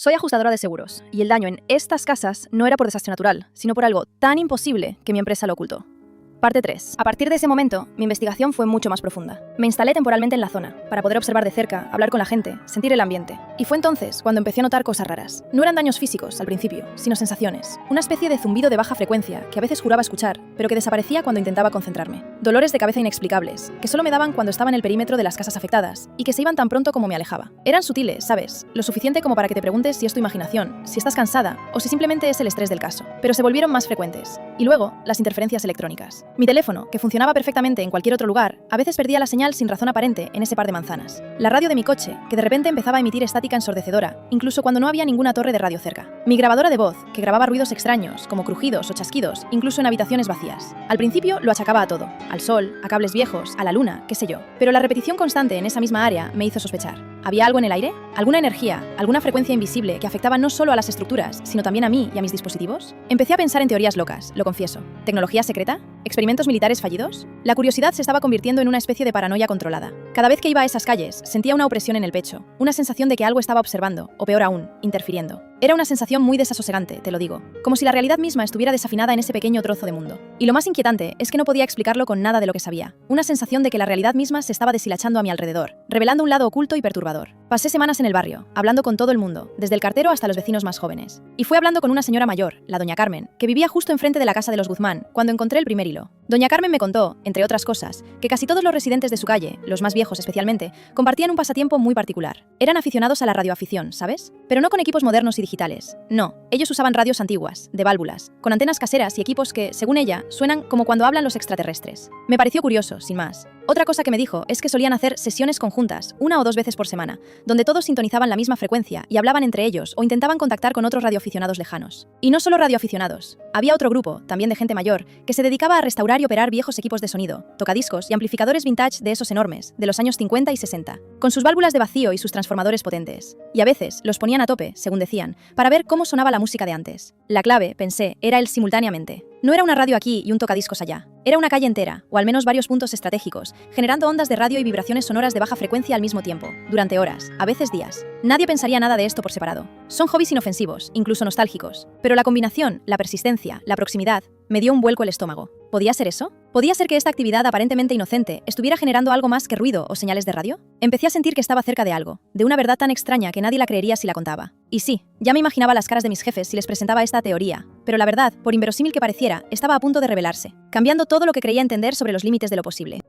Soy ajustadora de seguros, y el daño en estas casas no era por desastre natural, sino por algo tan imposible que mi empresa lo ocultó. Parte 3. A partir de ese momento, mi investigación fue mucho más profunda. Me instalé temporalmente en la zona, para poder observar de cerca, hablar con la gente, sentir el ambiente. Y fue entonces cuando empecé a notar cosas raras. No eran daños físicos, al principio, sino sensaciones. Una especie de zumbido de baja frecuencia, que a veces juraba escuchar, pero que desaparecía cuando intentaba concentrarme. Dolores de cabeza inexplicables, que solo me daban cuando estaba en el perímetro de las casas afectadas, y que se iban tan pronto como me alejaba. Eran sutiles, ¿sabes? Lo suficiente como para que te preguntes si es tu imaginación, si estás cansada, o si simplemente es el estrés del caso. Pero se volvieron más frecuentes. Y luego, las interferencias electrónicas. Mi teléfono, que funcionaba perfectamente en cualquier otro lugar, a veces perdía la señal sin razón aparente en ese par de manzanas. La radio de mi coche, que de repente empezaba a emitir estática ensordecedora, incluso cuando no había ninguna torre de radio cerca. Mi grabadora de voz, que grababa ruidos extraños, como crujidos o chasquidos, incluso en habitaciones vacías. Al principio lo achacaba a todo, al sol, a cables viejos, a la luna, qué sé yo. Pero la repetición constante en esa misma área me hizo sospechar. ¿Había algo en el aire? ¿Alguna energía? ¿Alguna frecuencia invisible que afectaba no solo a las estructuras, sino también a mí y a mis dispositivos? Empecé a pensar en teorías locas, lo confieso. ¿Tecnología secreta? ¿Experimentos militares fallidos? La curiosidad se estaba convirtiendo en una especie de paranoia controlada. Cada vez que iba a esas calles, sentía una opresión en el pecho, una sensación de que algo estaba observando, o peor aún, interfiriendo. Era una sensación muy desasosegante, te lo digo, como si la realidad misma estuviera desafinada en ese pequeño trozo de mundo. Y lo más inquietante es que no podía explicarlo con nada de lo que sabía. Una sensación de que la realidad misma se estaba deshilachando a mi alrededor, revelando un lado oculto y perturbador. Pasé semanas en el barrio, hablando con todo el mundo, desde el cartero hasta los vecinos más jóvenes. Y fui hablando con una señora mayor, la doña Carmen, que vivía justo enfrente de la casa de los Guzmán, cuando encontré el primer hilo. Doña Carmen me contó, entre otras cosas, que casi todos los residentes de su calle, los más viejos especialmente, compartían un pasatiempo muy particular. Eran aficionados a la radioafición, ¿sabes? Pero no con equipos modernos y digitales. No, ellos usaban radios antiguas, de válvulas, con antenas caseras y equipos que, según ella, suenan como cuando hablan los extraterrestres. Me pareció curioso, sin más. Otra cosa que me dijo es que solían hacer sesiones conjuntas, 1 o 2 veces por semana, donde todos sintonizaban la misma frecuencia y hablaban entre ellos o intentaban contactar con otros radioaficionados lejanos. Y no solo radioaficionados. Había otro grupo, también de gente mayor, que se dedicaba a restaurar y operar viejos equipos de sonido, tocadiscos y amplificadores vintage de esos enormes, de los años 50 y 60, con sus válvulas de vacío y sus transformadores potentes. Y a veces los ponían a tope, según decían, para ver cómo sonaba la música de antes. La clave, pensé, era el simultáneamente. No era una radio aquí y un tocadiscos allá. Era una calle entera, o al menos varios puntos estratégicos, generando ondas de radio y vibraciones sonoras de baja frecuencia al mismo tiempo, durante horas, a veces días. Nadie pensaría nada de esto por separado. Son hobbies inofensivos, incluso nostálgicos. Pero la combinación, la persistencia, la proximidad, me dio un vuelco el estómago. ¿Podía ser eso? ¿Podía ser que esta actividad aparentemente inocente estuviera generando algo más que ruido o señales de radio? Empecé a sentir que estaba cerca de algo, de una verdad tan extraña que nadie la creería si la contaba. Y sí, ya me imaginaba las caras de mis jefes si les presentaba esta teoría, pero la verdad, por inverosímil que pareciera, estaba a punto de revelarse, cambiando todo lo que creía entender sobre los límites de lo posible.